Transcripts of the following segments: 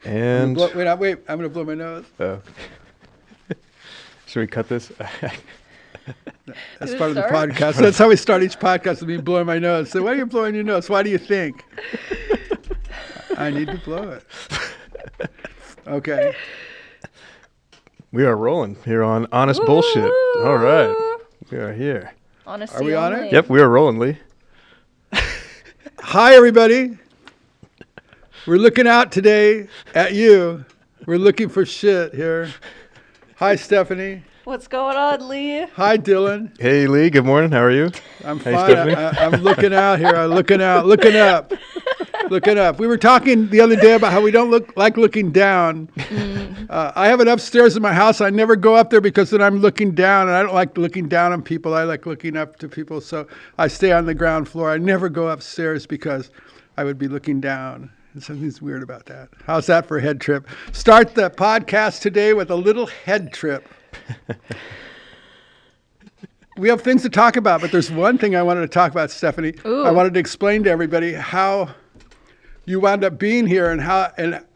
And wait, I'm gonna blow my nose. oh. Should we cut this? That's part of the podcast. That's how we start each podcast, with me blowing my nose. So why are you blowing your nose? Why do you think? I need to blow it. Okay. We are rolling here on Honest Bullshit. All right. We are here. Honesty Are we on only. it? Yep, we are rolling, Lee. Hi, everybody. We're looking out today at you. We're looking for shit here. Hi, Stephanie. What's going on, Lee? Hi, Dylan. Hey, Lee. Good morning. How are you? I'm Hey, fine. Stephanie. I'm looking out here. I'm looking up. Looking up. We were talking the other day about how we don't like looking down. I have it upstairs in my house. I never go up there because then I'm looking down, and I don't like looking down on people. I like looking up to people, so I stay on the ground floor. I never go upstairs because I would be looking down. And something's weird about that. How's that for a head trip? Start the podcast today with a little head trip. We have things to talk about, but there's one thing I wanted to talk about, Stephanie. Ooh. I wanted to explain to everybody how you wound up being here and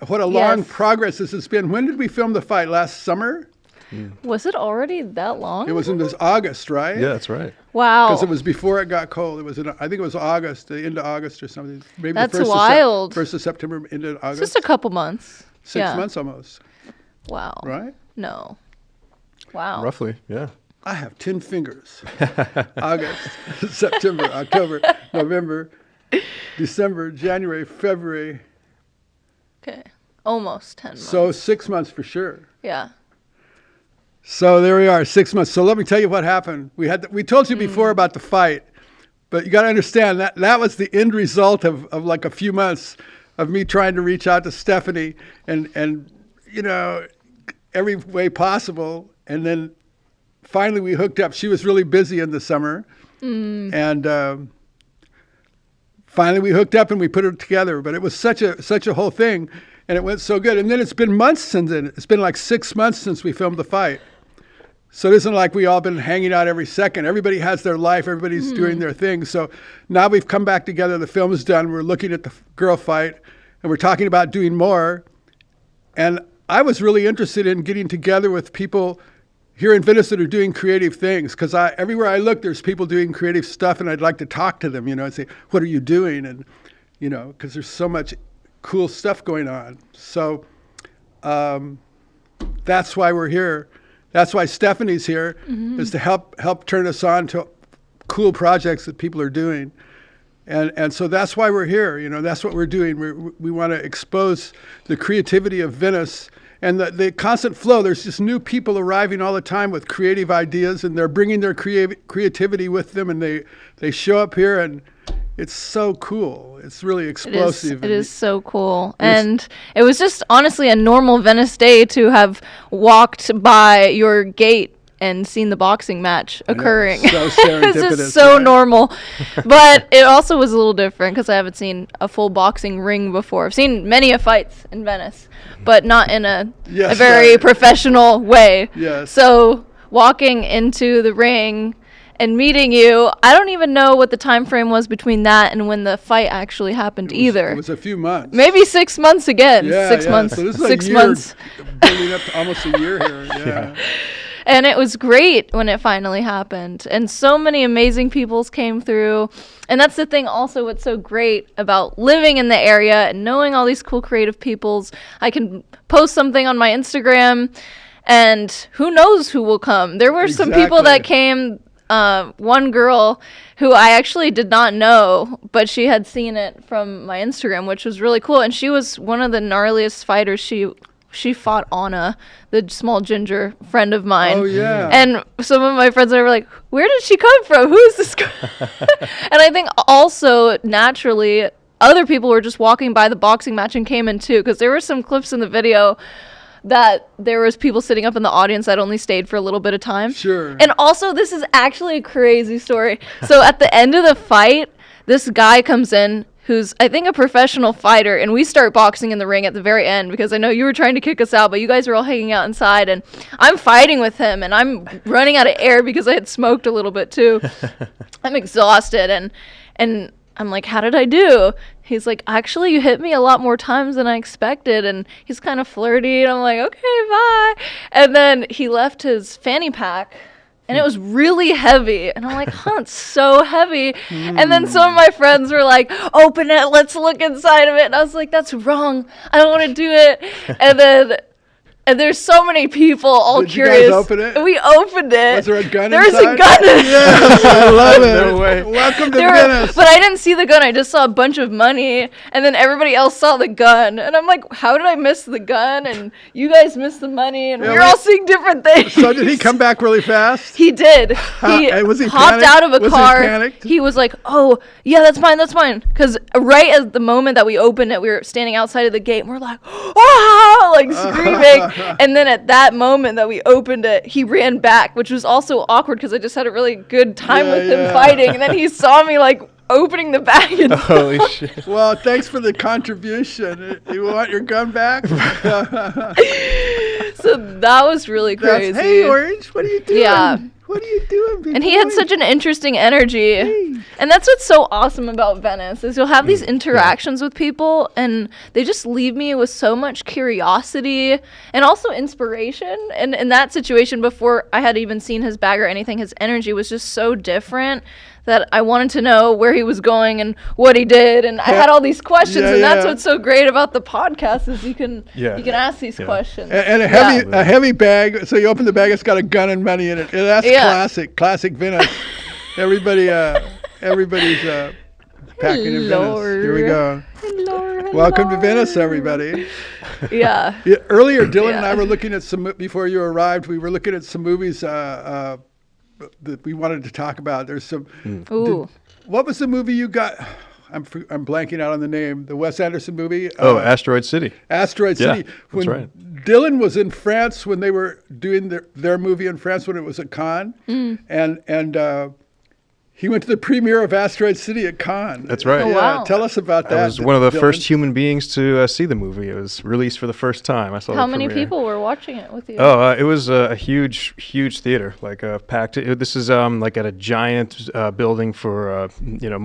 what a long Yes. progress this has been. When did we film the fight? Last summer? Was it already that long? It was in this August, right? Yeah, that's right. Wow. Because it was before it got cold. It was I think it was August, the end of August or something. Maybe That's the wild. 1st of September into August. Just a couple months. 6 months almost, Wow. right? No. Wow. Roughly, yeah. I have 10 fingers. August, September, October, November, December, January, February. Okay. Almost 10 months. So 6 months for sure. Yeah. So there we are, 6 months. So let me tell you what happened. We told you before about the fight, but you got to understand that was the end result of like a few months of me trying to reach out to Stephanie and you know, every way possible. And then finally we hooked up. She was really busy in the summer. And finally we hooked up and we put it together. But it was such a whole thing. And it went so good. And then it's been months since then. It's been like 6 months since we filmed the fight. So it isn't like we all been hanging out every second. Everybody has their life. Everybody's doing their thing. So now we've come back together. The film is done. We're looking at the girl fight. And we're talking about doing more. And I was really interested in getting together with people here in Venice that are doing creative things. Because everywhere I look, there's people doing creative stuff. And I'd like to talk to them, and say, what are you doing? And, because there's so much cool stuff going on. So that's why we're here. That's why Stephanie's here, is to help turn us on to cool projects that people are doing. And so that's why we're here. That's what we're doing. We want to expose the creativity of Venice and the constant flow. There's just new people arriving all the time with creative ideas, and they're bringing their creativity with them, and they show up here, and it's so cool. It's really explosive. It is so cool. And it was just honestly a normal Venice day to have walked by your gate and seen the boxing match occurring. So serendipitous. It's just so right? normal. But it also was a little different because I haven't seen a full boxing ring before. I've seen many fights in Venice, but not in a very professional way. Yes. So walking into the ring and meeting you, I don't even know what the time frame was between that and when the fight actually happened either. It was a few months. Maybe 6 months again. Yeah, 6 months. So this is 6 a year, months. building up to almost a year here. Yeah. And it was great when it finally happened. And so many amazing peoples came through. And that's the thing also what's so great about living in the area and knowing all these cool creative peoples. I can post something on my Instagram and who knows who will come. There were some people that came. One girl who I actually did not know, but she had seen it from my Instagram, which was really cool. And she was one of the gnarliest fighters. She fought Anna, the small ginger friend of mine. Oh, yeah. And some of my friends were like, where did she come from? Who is this girl? And I think also, naturally, other people were just walking by the boxing match and came in too, because there were some clips in the video that there was people sitting up in the audience that only stayed for a little bit of time. Sure. And also, this is actually a crazy story. So at the end of the fight, this guy comes in who's, I think, a professional fighter, and we start boxing in the ring at the very end because I know you were trying to kick us out, but you guys were all hanging out inside, and I'm fighting with him, and I'm running out of air because I had smoked a little bit too. I'm exhausted, and I'm like, how did I do? He's like, actually, you hit me a lot more times than I expected. And he's kind of flirty. And I'm like, okay, bye. And then he left his fanny pack. And it was really heavy. And I'm like, it's so heavy. And then some of my friends were like, open it. Let's look inside of it. And I was like, that's wrong. I don't want to do it. And there's so many people all curious. Did you guys open it? We opened it. Was there a gun There's inside? a gun in it. Yes, I love it. No way. Welcome to Venice. But I didn't see the gun. I just saw a bunch of money. And then everybody else saw the gun. And I'm like, how did I miss the gun? And you guys missed the money. And we were all seeing different things. So did he come back really fast? He did. Was he hopped panicked? out of a Was he car. panicked? He was like, oh, yeah, that's mine. That's mine. Because right at the moment that we opened it, we were standing outside of the gate. And we're like, ah, like screaming. And then at that moment that we opened it, he ran back, which was also awkward because I just had a really good time with him fighting. And then he saw me like opening the bag. And Holy shit. Well, thanks for the contribution. You want your gun back? so that was really crazy. Hey, Orange, what are you doing? Yeah. What are you doing, big And he boy? had such an interesting energy. And that's what's so awesome about Venice is you'll have these interactions with people and they just leave me with so much curiosity and also inspiration. And in that situation, before I had even seen his bag or anything, his energy was just so different that I wanted to know where he was going and what he did. And I had all these questions. And that's what's so great about the podcast is you can ask these questions. And a heavy bag. So you open the bag, it's got a gun and money in it. And that's classic Venice. Everybody's packing in Venice. Here we go. Hello. Welcome to Venice, everybody. Yeah. Earlier, Dylan and I were looking at before you arrived, we were looking at some movies that we wanted to talk about. There's some. Ooh. What was the movie you got? I'm blanking out on the name. The Wes Anderson movie. Asteroid City. Asteroid City. That's right. Dylan was in France when they were doing their movie in France when it was at Cannes, and he went to the premiere of Asteroid City at Cannes. That's right. Oh, Yeah, wow. tell us about that. I was one of the Dylan. first human beings to see the movie. It was released for the first time. I saw. How the many premiere. people were watching it with you? Oh, it was a huge theater, like packed. This is like at a giant building for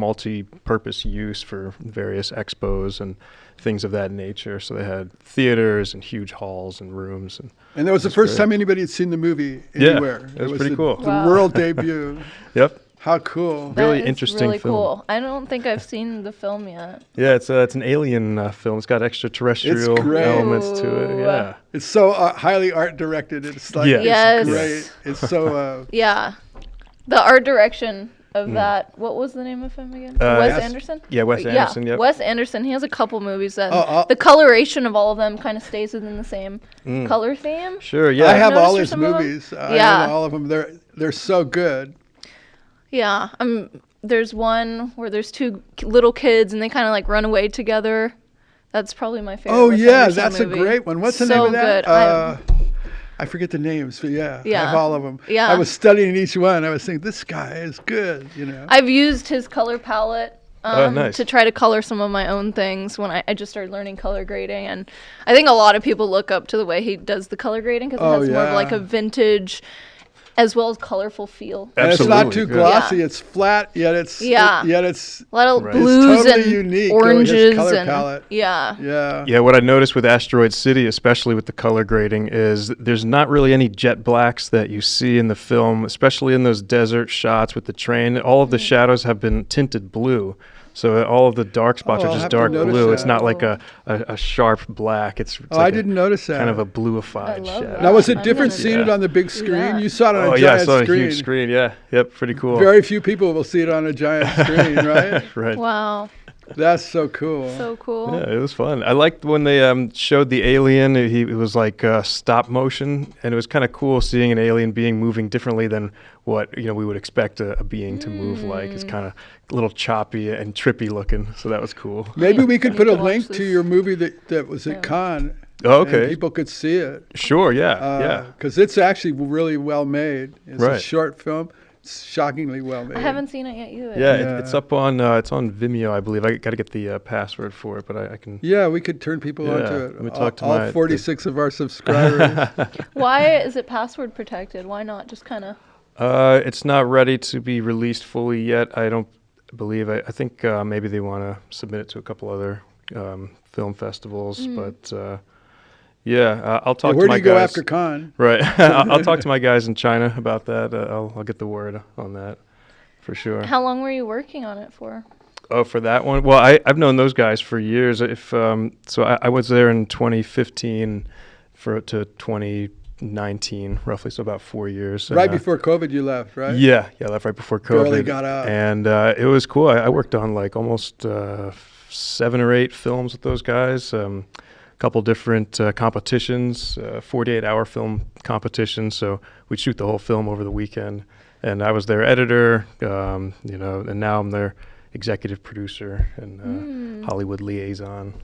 multi-purpose use for various expos and things of that nature. So they had theaters and huge halls and rooms. And that was the first time anybody had seen the movie anywhere. It was pretty cool. The world debut. Yep. How cool. Really That is interesting really film. cool. I don't think I've seen the film yet. Yeah, it's an alien film. It's got extraterrestrial It's great. elements to it. Ooh. Yeah. It's so highly art directed. It's like Yeah. Yes. it's great. It's so Yeah. The art direction of that. What was the name of him again? Wes Anderson? Yeah, Wes Anderson. Yep. Wes Anderson. He has a couple movies that the coloration of all of them kind of stays within the same color theme. Sure. Yeah. I have noticed all for his some of them? movies. I Yeah. have all of them. They're so good. Yeah. There's one where there's two little kids and they kind of like run away together. That's probably my favorite. Oh Wes yeah, Anderson that's movie. a great one. What's the So name of that? good. I forget the names, but I Yeah. have all of them. Yeah. I was studying each one. I was thinking, this guy is good. I've used his color palette Nice. to try to color some of my own things when I just started learning color grading. And I think a lot of people look up to the way he does the color grading because it has more of like a vintage as well as colorful feel. And it's not too Absolutely, glossy. Yeah. It's flat, yet it's Yeah. yet it's A lot of Right. blues It's totally and unique, his oranges color and palette. yeah. yeah. What I noticed with Asteroid City, especially with the color grading, is there's not really any jet blacks that you see in the film, especially in those desert shots with the train. All of the shadows have been tinted blue. So all of the dark spots Oh, are I'll just have to dark notice blue. It's that. not like a sharp black. It's Oh, like I didn't notice that. kind of a bluified I love shadow. that. Now, was it I'm different gonna seeing it Yeah. on the big screen? that. You saw it on a Oh giant yeah, I saw screen. a huge screen. Yeah, yep, pretty cool. Very few people will see it on a giant screen, right? right. Wow. That's so cool. So cool. Yeah, it was fun. I liked when they showed the alien. It was like stop motion, and it was kind of cool seeing an alien being moving differently than what we would expect a being to move like. It's kind of a little choppy and trippy looking, so that was cool. Maybe we could need put a to watch link to this. your movie that was at Cannes. Oh, And okay, people could see it. sure, yeah. Because it's actually really well made. It's a Right. short film. It's shockingly well made. I haven't seen it yet either. Yeah, Yeah. it's up on Vimeo, I believe. I got to get the password for it, but I can. Yeah, we could turn people Yeah, onto it. let me talk to all my- 46 of our subscribers. Why is it password protected? Why not just kind of? It's not ready to be released fully yet. I don't. believe. I think maybe they want to submit it to a couple other film festivals, but yeah, I'll talk Where to do my you go guys. after Cannes? Right, I'll talk to my guys in China about that. I'll get the word on that for sure. How long were you working on it for? Oh, for that one? Well, I've known those guys for years. If so, I was there in 2015 to 2019, roughly, so about 4 years. Right before COVID, you left, right? Yeah, I left right before COVID. Barely got out. And it was cool. I worked on like almost 7 or 8 films with those guys. A couple different competitions, 48-hour film competitions. So we'd shoot the whole film over the weekend. And I was their editor, and now I'm their executive producer and Hollywood liaison,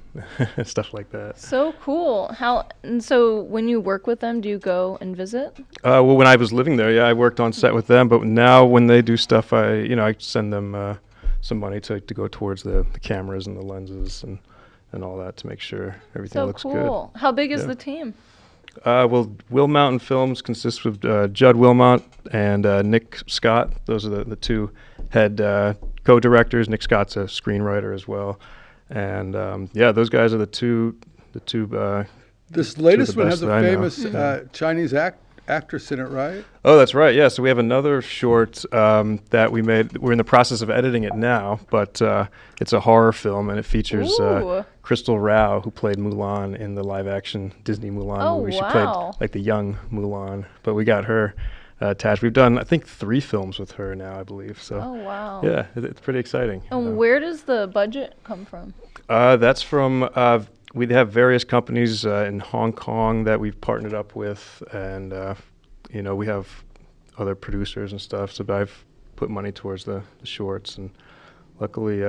stuff like that. So cool. And so when you work with them, do you go and visit? Well, when I was living there, yeah, I worked on set with them. But now when they do stuff, I send them some money to go towards the cameras and the lenses and all that to make sure everything looks good. So cool. How big is the team? Well, Will Mountain Films consists of Judd Wilmot and Nick Scott. Those are the two head co-directors. Nick Scott's a screenwriter as well, and those guys are the two. This latest one has best a that I know. famous Chinese actress in it, right? Oh, that's right. Yeah, so we have another short that we made. We're in the process of editing it now, but it's a horror film, and it features Crystal Rao, who played Mulan in the live-action Disney Mulan movie. She played like the young Mulan, but we got her attached. We've done, I think, 3 films with her now, I believe. So, yeah, it's pretty exciting. And where does the budget come from? That's from. We have various companies in Hong Kong that we've partnered up with, and we have other producers and stuff. So I've put money towards the shorts, and luckily,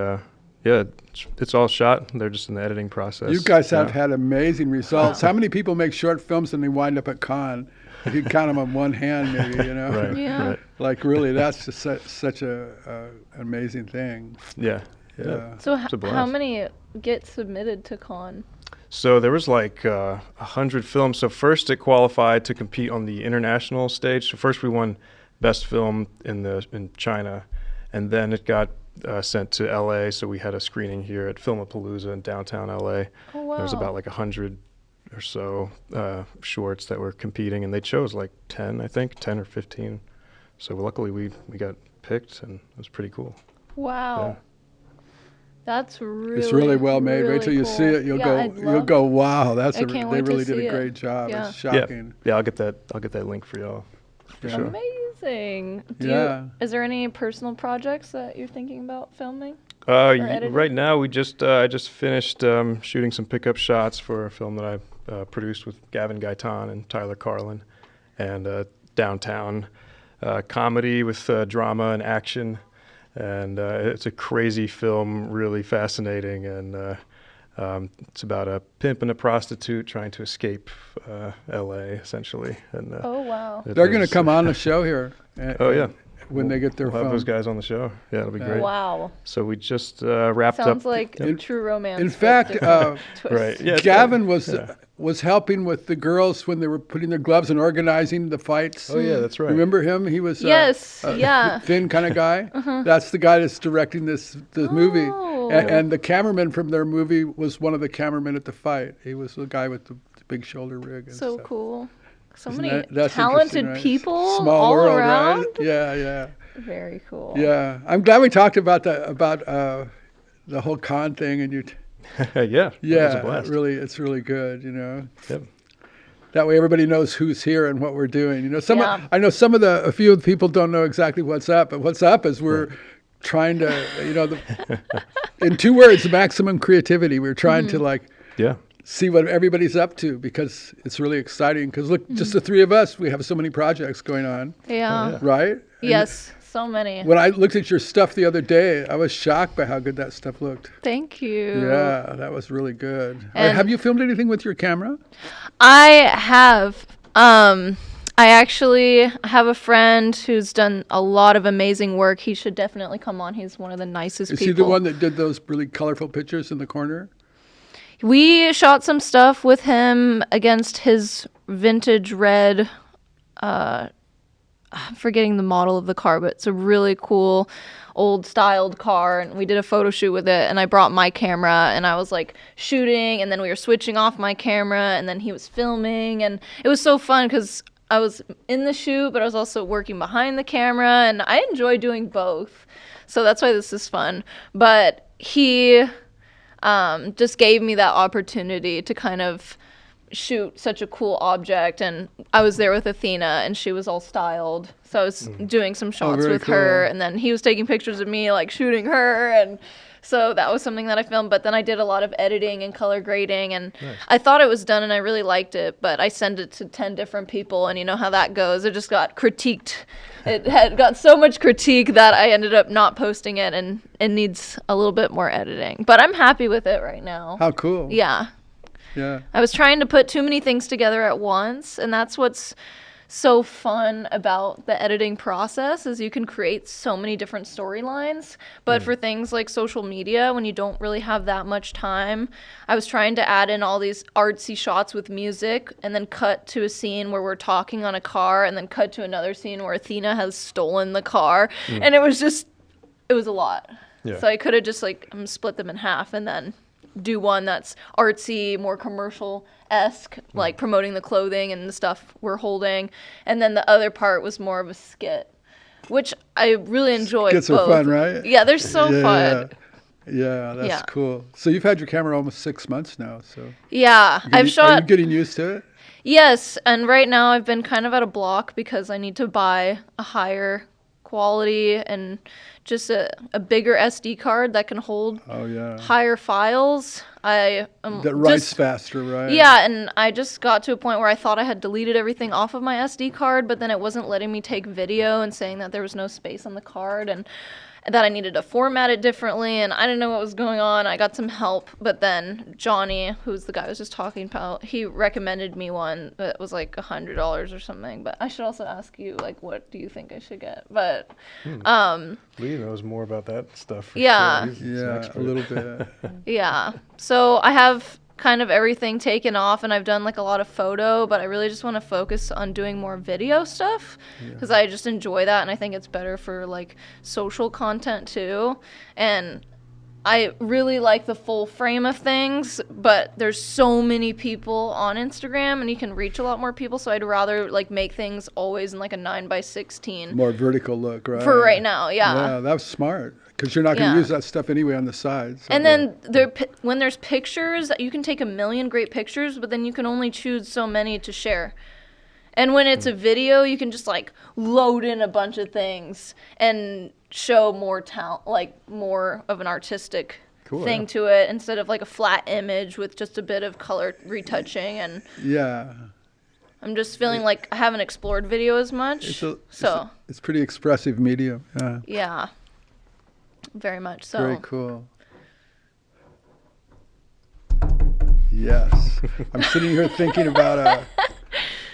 it's all shot. They're just in the editing process. You guys have had amazing results. How many people make short films and they wind up at Cannes? If you count them on one hand, maybe, Right, Yeah. right. Like really, that's just such a amazing thing. Yeah. So It's a blast. how many get submitted to Cannes? So there was like 100 films. So first it qualified to compete on the international stage. So first we won best film in China, and then it got sent to LA. So we had a screening here at Filmapalooza in downtown LA. Oh, wow. There was about like 100 or so shorts that were competing, and they chose like 10, I think, 10 or 15. So luckily we got picked, and it was pretty cool. Wow. Yeah. That's really It's really well made. really Wait till you cool. see it. You'll go, wow, they can't wait to really did see a it. great job. Yeah. It's shocking. Yeah, I'll get that link for y'all. For Yeah. sure. Amazing. Is there any personal projects that you're thinking about filming? editing? Right now, I just finished shooting some pickup shots for a film that I produced with Gavin Gaitan and Tyler Carlin, and downtown comedy with drama and action, and it's a crazy film, really fascinating, and it's about a pimp and a prostitute trying to escape L.A. essentially. And Oh, wow. They're going to come on the show here. Oh yeah. When they get their We'll have film. those guys on the show. Yeah, it'll be great. Wow. So we just wrapped up. Sounds like Yep. true romance. In with fact, different twists. Right. Yeah. it's Gavin good. was helping with the girls when they were putting their gloves and organizing the fights. Oh yeah, that's right. Remember him? He was Yes, a yeah. thin kind of guy. That's the guy that's directing this movie. Oh. And the cameraman from their movie was one of the cameramen at the fight. He was the guy with the big shoulder rig. And So stuff. cool. So Isn't many that's talented interesting, right? people Small all world, around. right? Yeah. Very cool. Yeah, I'm glad we talked about the whole con thing, and you. Yeah. It was a Yeah, blast. it's really good. Yep. That way everybody knows who's here and what we're doing. Yeah. I know a few of the people don't know exactly what's up, but what's up is we're trying to, in 2 words, maximum creativity. We're trying to Yeah. see what everybody's up to, because it's really exciting. Because look, just the 3 of us, we have so many projects going on, Yeah. right? And Yes. So many. when I looked at your stuff the other day, I was shocked by how good that stuff looked. Thank you. Yeah, that was really good. And- Have you filmed anything with your camera? I have. I actually have a friend who's done a lot of amazing work. He should definitely come on. He's one of the nicest Is people. he the one that did those really colorful pictures in the corner? We shot some stuff with him against his vintage red I'm forgetting the model of the car, but it's a really cool old styled car, and we did a photo shoot with it, and I brought my camera and I was like shooting, and then we were switching off my camera and then he was filming, and it was so fun because I was in the shoot, but I was also working behind the camera, and I enjoy doing both. So that's why this is fun. But he just gave me that opportunity to kind of shoot such a cool object, and I was there with Athena and she was all styled, so I was doing some shots with her, and then he was taking pictures of me like shooting her, and so that was something that I filmed. But then I did a lot of editing and color grading, and I thought it was done and I really liked it, but I sent it to 10 different people, and you know how that goes. It just got critiqued. It had got so much critique that I ended up not posting it, and it needs a little bit more editing, but I'm happy with it right now. How cool. Yeah. Yeah. I was trying to put too many things together at once, and that's what's so fun about the editing process, is you can create so many different storylines. But for things like social media, when you don't really have that much time, I was trying to add in all these artsy shots with music, and then cut to a scene where we're talking on a car, and then cut to another scene where Athena has stolen the car, and it was a lot. Yeah. So I could have just like split them in half and then do one that's artsy, more commercial-esque, like promoting the clothing and the stuff we're holding, and then the other part was more of a skit, which I really enjoy. Skits both. are fun, right? Yeah, they're so fun. Yeah, that's cool. So you've had your camera almost 6 months now, so Yeah, I've are shot. you getting used to it? Yes, and right now I've been kind of at a block because I need to buy a higher quality and just a bigger SD card that can hold higher files. That writes faster, right? Yeah, and I just got to a point where I thought I had deleted everything off of my SD card, but then it wasn't letting me take video and saying that there was no space on the card, and that I needed to format it differently, and I didn't know what was going on. I got some help, but then Johnny, who's the guy I was just talking about, he recommended me one that was like $100 or something. But I should also ask you, like, what do you think I should get? But Lee knows more about that stuff. For Yeah. sure. He's an Yeah, expert. a little bit. yeah, so I have kind of everything taken off, and I've done like a lot of photo, but I really just want to focus on doing more video stuff because I just enjoy that, and I think it's better for like social content too. And I really like the full frame of things, but there's so many people on Instagram and you can reach a lot more people, so I'd rather like make things always in like a 9:16 More vertical look, right? for right now. Yeah, that's smart, because you're not going to use that stuff anyway on the sides. So And then when there's pictures, you can take a million great pictures, but then you can only choose so many to share. And when it's a video, you can just like load in a bunch of things and show more talent, like more of an artistic thing to it, instead of like a flat image with just a bit of color retouching. And I'm just feeling like I haven't explored video as much. It's pretty expressive medium. Yeah. Very much so. Very cool. Yes. I'm sitting here thinking about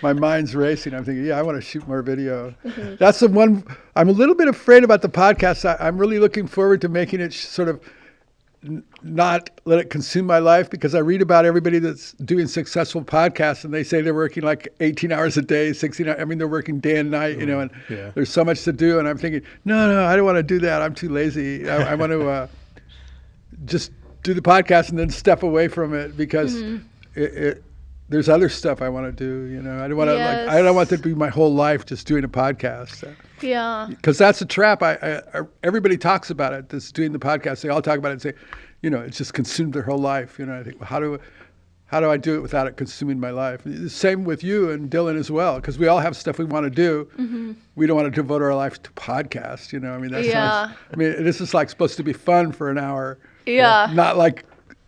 my mind's racing. I'm thinking, I want to shoot more video. That's the one. I'm a little bit afraid about the podcast. I'm really looking forward to making it sort of not let it consume my life, because I read about everybody that's doing successful podcasts and they say they're working like 18 hours a day, 16 hours. I mean, they're working day and night, and there's so much to do. And I'm thinking, no, I don't want to do that. I'm too lazy. I want to just do the podcast and then step away from it, because there's other stuff I want to do. I don't want to I don't want that to be my whole life just doing a podcast. Yeah. Because that's a trap. Everybody talks about it. That's doing the podcast. They all talk about it and say, it's just consumed their whole life. I think, well, how do I do it without it consuming my life? The same with you and Dylan as well, because we all have stuff we want to do. We don't want to devote our life to podcasts. I mean, this is like supposed to be fun for an hour. Yeah. Not like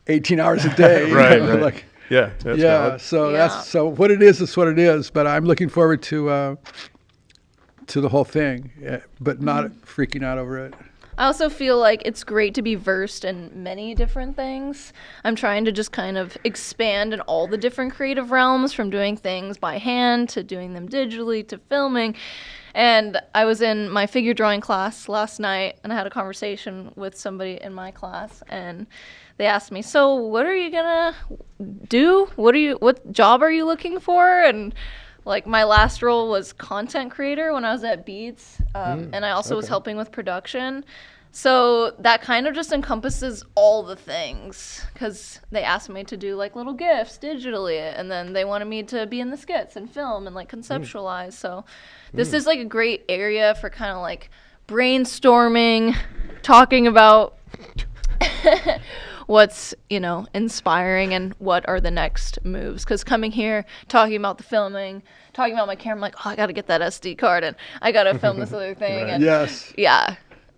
18 hours a day. Right. Like, that's valid. So what it is what it is. But I'm looking forward to the whole thing, but not freaking out over it. I also feel like it's great to be versed in many different things. I'm trying to just kind of expand in all the different creative realms, from doing things by hand to doing them digitally to filming. And I was in my figure drawing class last night, and I had a conversation with somebody in my class, and they asked me, so what are you gonna do? What job are you looking for? And Like my last role was content creator when I was at Beats, and I also was helping with production. So that kind of just encompasses all the things, because they asked me to do like little GIFs digitally, and then they wanted me to be in the skits and film and like conceptualize. So this is like a great area for kind of like brainstorming, talking about what's, inspiring and what are the next moves. Because coming here, talking about the filming, talking about my camera, I'm like, oh, I got to get that SD card and I got to film this other thing. Right. And Yes. yeah.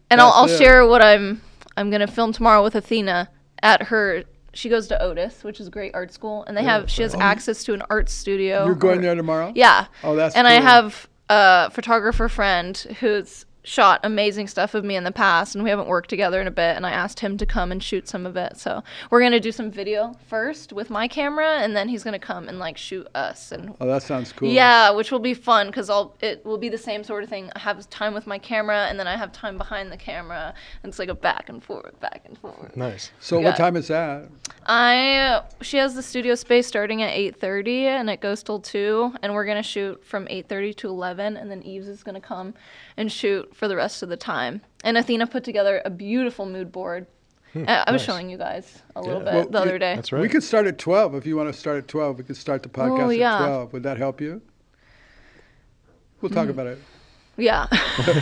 And I'll share what I'm going to film tomorrow with Athena at her. She goes to Otis, which is a great art school, and she has access to an art studio. You're going there tomorrow? Yeah. Oh, that's And cool. I have a photographer friend who's shot amazing stuff of me in the past, and we haven't worked together in a bit, and I asked him to come and shoot some of it. So we're going to do some video first with my camera, and then he's going to come and like shoot us. And Oh, that sounds cool. yeah, which will be fun, because it will be the same sort of thing. I have time with my camera, and then I have time behind the camera, and it's like a back and forth. Nice. So Yeah. what time is that? She has the studio space starting at 8:30, and it goes till 2, and we're gonna shoot from 8:30 to 11, and then Eves is gonna come and shoot for the rest of the time. And Athena put together a beautiful mood board. I was nice. showing you guys a little Yeah. bit Well, the other day. That's right. We could start at 12 if you want to start at 12. We could start the podcast Oh, yeah. at 12. Would that help you? We'll talk about it. Yeah.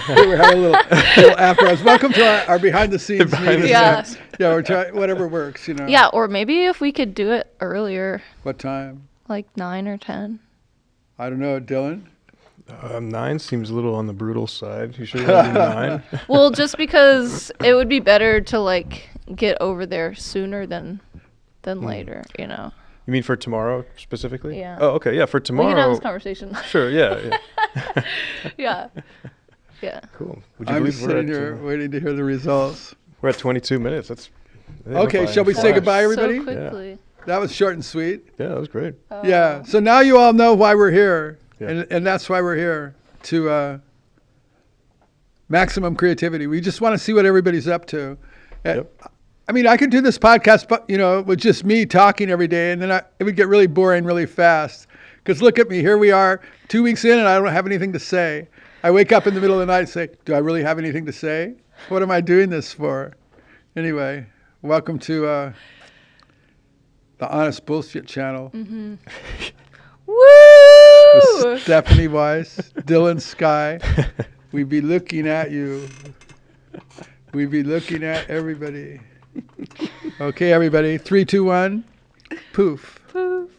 We're having a little afterwards. Welcome to our behind the scenes meeting. Yeah. Yeah, we're trying whatever works, Yeah, or maybe if we could do it earlier, What time? like 9 or 10. I don't know, Dylan. 9 seems a little on the brutal side. You sure you want to do 9? Well, just because it would be better to like get over there sooner than later, You mean for tomorrow specifically? Yeah. Oh, okay. Yeah, for We tomorrow. can have this conversation. Sure. Yeah. Yeah. Yeah. Cool. Would you I'm believe just sitting here waiting to hear the results. we're at 22 minutes? That's Okay, shall we say goodbye, everybody? So quickly. That was short and sweet. Yeah, that was great. Yeah. So now you all know why we're here. Yeah. And that's why we're here, to maximum creativity. We just want to see what everybody's up to. Yep. I mean, I could do this podcast, but with just me talking every day, and then it would get really boring really fast. Because look at me, here we are, 2 weeks in, and I don't have anything to say. I wake up in the middle of the night and say, do I really have anything to say? What am I doing this for? Anyway, welcome to the Honest Bullshit channel. Mm-hmm. With Woo! Stephanie Weiss, Dylan Sky. We be looking at you. We be looking at everybody. Okay, everybody. 3, 2, 1. Poof. Poof.